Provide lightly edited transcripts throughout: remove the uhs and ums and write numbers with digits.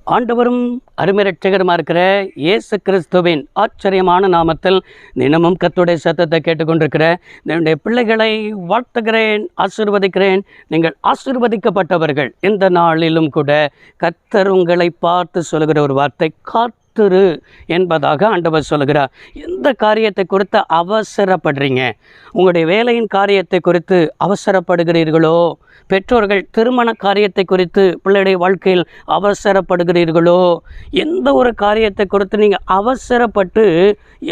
ஆண்டவரும் அருமை இரட்சகருமா இருக்கிற இயேசு கிறிஸ்துவின் ஆச்சரியமான நாமத்தில் தினமும் கர்த்தருடைய சத்தத்தை கேட்டுக்கொண்டிருக்கிற என்னுடைய பிள்ளைகளை வாழ்த்துகிறேன், ஆசீர்வதிக்கிறேன். நீங்கள் ஆசீர்வதிக்கப்பட்டவர்கள். இந்த நாளிலும் கூட கர்த்தர் உங்களை பார்த்து சொல்லுகிற ஒரு வார்த்தை, காத்திரு என்பதாக ஆண்டவர் சொல்லுகிறார். எந்த காரியத்தை குறித்து அவசரப்படுறீங்க? உங்களுடைய வேலையின் காரியத்தை குறித்து அவசரப்படுகிறீர்களோ? பெற்றோர்கள் திருமண காரியத்தை குறித்து பிள்ளைடைய வாழ்க்கையில் அவசரப்படுகிறீர்களோ? எந்த ஒரு காரியத்தை குறித்து நீங்கள் அவசரப்பட்டு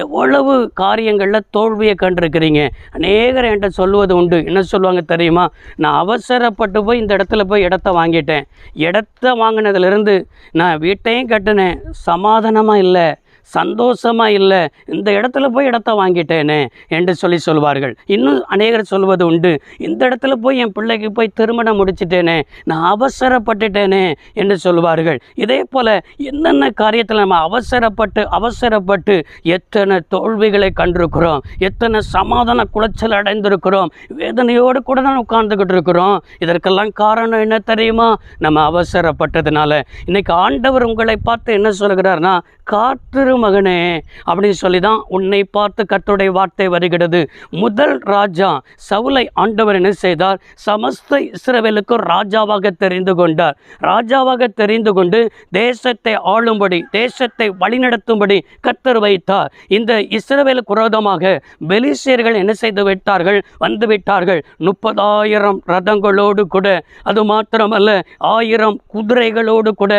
எவ்வளவு காரியங்களில் தோல்வியை கண்டிருக்கிறீங்க? அநேகர் என்கிட்ட சொல்வது உண்டு. என்ன சொல்லுவாங்க தெரியுமா? நான் அவசரப்பட்டு போய் இந்த இடத்துல போய் இடத்த வாங்கிட்டேன். இடத்த வாங்கினதுலேருந்து நான் வீட்டையும் கட்டினேன், சமாதானமாக இல்லை, சந்தோஷமாக இல்லை, இந்த இடத்துல போய் இடத்த வாங்கிட்டேனே என்று சொல்வார்கள். இன்னும் அநேகர் சொல்வது உண்டு, இந்த இடத்துல போய் என் பிள்ளைக்கு போய் திருமணம் முடிச்சிட்டேனே, நான் அவசரப்பட்டுட்டேனே என்று சொல்வார்கள். இதே போல் என்னென்ன காரியத்தில் நம்ம அவசரப்பட்டு எத்தனை தோல்விகளை கண்டிருக்கிறோம், எத்தனை சமாதான குலைச்சல் அடைந்திருக்கிறோம், வேதனையோடு கூட தான் உட்கார்ந்துக்கிட்டு இருக்கிறோம். இதற்கெல்லாம் காரணம் என்ன தெரியுமா? நம்ம அவசரப்பட்டதுனால. இன்னைக்கு ஆண்டவர் உங்களை பார்த்து என்ன சொல்கிறார்னா, காத்திரு மகனே அப்படின்னு சொல்லி தான் உன்னை பார்த்து கர்த்தருடைய வார்த்தை வருகிறது. முதல் ராஜா சவுலை ஆண்டவர் என்ன செய்தார்? சமஸ்த இஸ்ரவேலுக்கு ராஜாவாக தெரிந்து கொண்டார். ராஜாவாக தெரிந்து கொண்டு தேசத்தை ஆளும்படி, தேசத்தை வழிநடத்தும்படி கர்த்தர் வைத்தார். இந்த இஸ்ரவேலுக்கு விரோதமாக பெலிஸ்தர்கள் என்ன செய்து விட்டார்கள்? வந்து விட்டார்கள். 30,000 ரதங்களோடு கூட, அது மாத்திரமல்ல 1000 குதிரைகளோடு கூட,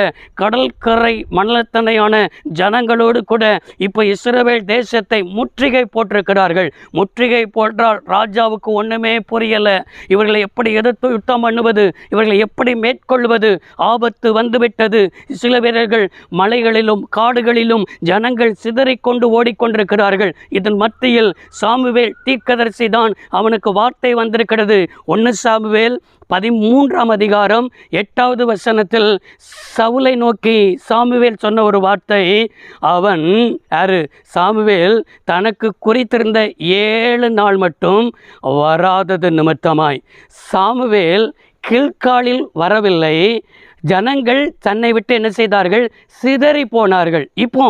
கடற்கரை மணலத்தனையான ஜனங்களோடு கூட இப்போ இஸ்ரவேல் தேசத்தை முற்றுகை போட்டிருக்கிறார்கள். முற்றுகை போட்டால் ராஜாவுக்கு ஒன்றுமே புரியலை. இவர்களை எப்படி எதிர்த்து யுத்தம் பண்ணுவது, இவர்களை எப்படி மேற்கொள்வது? ஆபத்து வந்துவிட்டது. சில வீரர்கள் மலைகளிலும் காடுகளிலும் ஜனங்கள் சிதறிக்கொண்டு ஓடிக்கொண்டிருக்கிறார்கள். இதன் மத்தியில் சாமுவேல் தீர்க்கதரிசி தான், அவனுக்கு வார்த்தை வந்திருக்கிறது. 1 சாமுவேல் 13ஆம் அதிகாரம் 8வது வசனத்தில் சவுலை நோக்கி சாமுவேல் சொன்ன ஒரு வார்த்தை, அவன் யாரு? சாமுவேல் தனக்கு குறித்திருந்த 7 நாள் மட்டும் வராதது நிமித்தமாய். சாமுவேல் கில்காலில் வரவில்லை. ஜனங்கள் தன்னை விட்டு என்ன செய்தார்கள்? சிதறி போனார்கள். இப்போ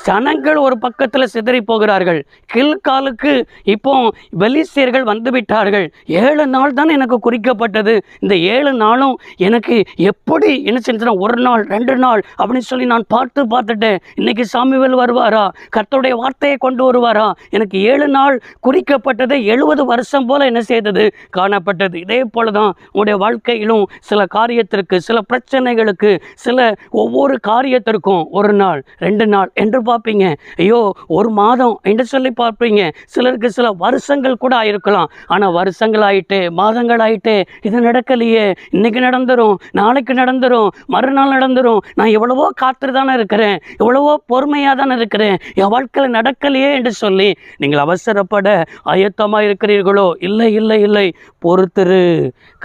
ஜனங்கள் ஒரு பக்கத்தில் சிதறி போகிறார்கள். கில்காலுக்கு இப்போ பெலிஸ்தர்கள் வந்து விட்டார்கள். 7 நாள் தான் எனக்கு குறிக்கப்பட்டது. இந்த 7 நாளும் எனக்கு எப்படி என்ன செஞ்சேன்னா, 1 நாள் 2 நாள் அப்படின்னு சொல்லி நான் பார்த்துட்டேன். இன்னைக்கு சாமுவேல் வருவாரா? கர்த்தருடைய வார்த்தையை கொண்டு வருவாரா? எனக்கு 7 நாள் குறிக்கப்பட்டது 70 வருஷம் போல என்ன செய்தது? காணப்பட்டது. இதே போல தான் உங்களுடைய வாழ்க்கையிலும் சில காரியத்திற்கு, சில பிரச்சனைகளுக்கு, சில ஒவ்வொரு காரியத்திற்கும் 1 நாள் 2 நாள் என்று பார்ப்பீங்க. ஐயோ 1 மாதம் என்று சொல்லி பார்ப்பீங்க. சிலருக்கு சில வருஷங்கள் கூட ஆயிருக்கலாம். ஆனால் வருஷங்கள் ஆயிட்டே, மாதங்கள் ஆயிட்டே, இது நடக்கலையே, இன்னைக்கு நடந்துரும், நாளைக்கு நடந்துரும், மறுநாள் நடந்துரும், நான் எவ்வளவோ காத்து தானே இருக்கிறேன், எவ்வளவோ பொறுமையாக தானே இருக்கிறேன், என் வாழ்க்கையில் நடக்கலையே என்று சொல்லி நீங்கள் அவசரப்பட ஆயத்தமாக இருக்கிறீர்களோ? இல்லை இல்லை இல்லை, பொறுத்திரு,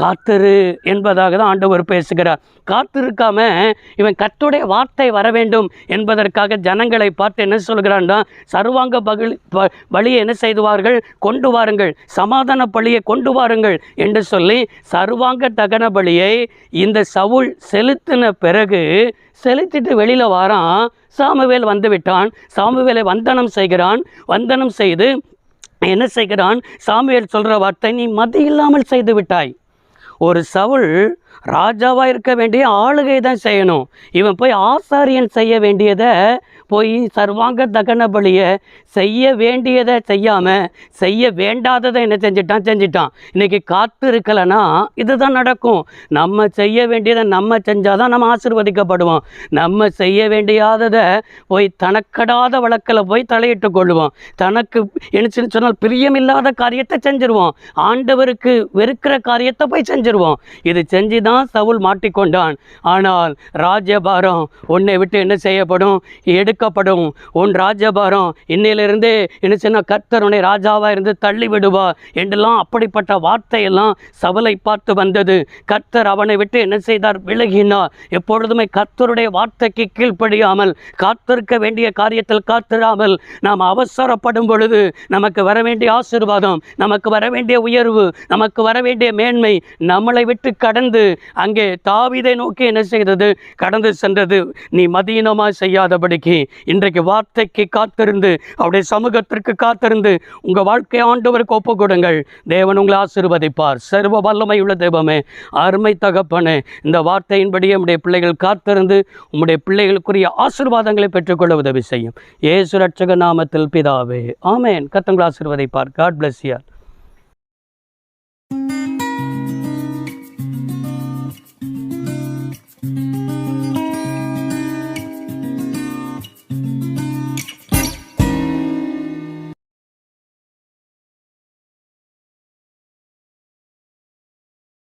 காத்திரு என்பதாக தான் ஆண்டவர் பேசுகிறார். காத்திருக்காம இவன் கர்த்தருடைய வார்த்தை வர வேண்டும் என்பதற்காக ஜனங்களை பார்த்து என்ன சொல்கிறான்னா, சர்வாங்க பலியை என்ன செய்துவார்கள்? கொண்டு வாருங்கள், சமாதான பலியை கொண்டு வாருங்கள் என்று சொல்லி சர்வாங்க தகன பலியை இந்த சவுல் செலுத்தின பிறகு செலுத்திட்டு வெளியில் வாரான். சாமுவேல் வந்து விட்டான். சாமுவேலை வந்தனம் செய்கிறான். வந்தனம் செய்து என்ன செய்கிறான்? சாமுவேல் சொல்கிற வார்த்தை, நீ மதி இல்லாமல் செய்து விட்டாய். ஒரு சவுல் ராஜாவாக இருக்க வேண்டிய ஆளுகை தான் செய்யணும். இவன் போய் ஆசாரியன் செய்ய வேண்டியதை போய் சர்வாங்க தகன பலியை செய்ய வேண்டியதை செய்யாமல் செய்ய வேண்டாததை என்ன செஞ்சிட்டான். இன்றைக்கி காத்து இருக்கலைன்னா இதுதான் நடக்கும். நம்ம செய்ய வேண்டியதை நம்ம செஞ்சால் தான் நம்ம ஆசீர்வதிக்கப்படுவோம். நம்ம செய்ய வேண்டியாததை போய் தனக்கடாத வழக்கில் போய் தலையிட்டு கொள்ளுவோம். தனக்கு என்ன சொன்னால் பிரியமில்லாத காரியத்தை செஞ்சிருவோம். ஆண்டவருக்கு வெறுக்கிற காரியத்தை போய் செஞ்சிருவோம். இது செஞ்சு தான் சவுல் மாட்டிக்கொண்டான். ஆனால் ராஜபாரம் உன்னை விட்டு என்ன செய்யப்படும்? எடுக்கப்படும். உன் ராஜபாரம் இன்னையிலிருந்தே என்ன சொன்ன, கர்த்தர் உன்னை ராஜாவாக இருந்து தள்ளி விடுவார் என்றெல்லாம் அப்படிப்பட்ட வார்த்தையெல்லாம் சவுலை பார்த்து வந்தது. கர்த்தர் அவனை விட்டு என்ன செய்தார்? விலகினார். எப்பொழுதுமே கர்த்தருடைய வார்த்தைக்கு கீழ்ப்படியாமல், காத்திருக்க வேண்டிய காரியத்தில் காத்திராமல் நாம் அவசரப்படும் பொழுது நமக்கு வர வேண்டிய ஆசீர்வாதம், நமக்கு வர வேண்டிய உயர்வு, நமக்கு வர வேண்டிய மேன்மை நம்மளை விட்டு கடந்து அங்கே தாவீதை நோக்கி என்ன செய்தது? கடந்து சென்றது. நீ மதீனமாக செய்யாதபடிக்கு இன்றைக்கு வார்த்தைக்கு காத்திருந்து, அவருடைய சமூகத்திற்கு காத்திருந்து உங்கள் வாழ்க்கை ஆண்டவருக்கு ஒப்பு கொடுங்கள். தேவன் உங்களை ஆசீர்வதிப்பார். சர்வ வல்லமை உள்ள தெய்வமே, அருமை தகப்பனே, இந்த வார்த்தையின்படியே உம்முடைய பிள்ளைகள் காத்திருந்து உம்முடைய பிள்ளைகளுக்குரிய ஆசீர்வாதங்களை பெற்றுக்கொள்ள உதவி செய்யும். இயேசு ரட்சக நாமத்தில் பிதாவே, ஆமென். கர்த்தர் உங்களை ஆசீர்வதிப்பார். God bless you.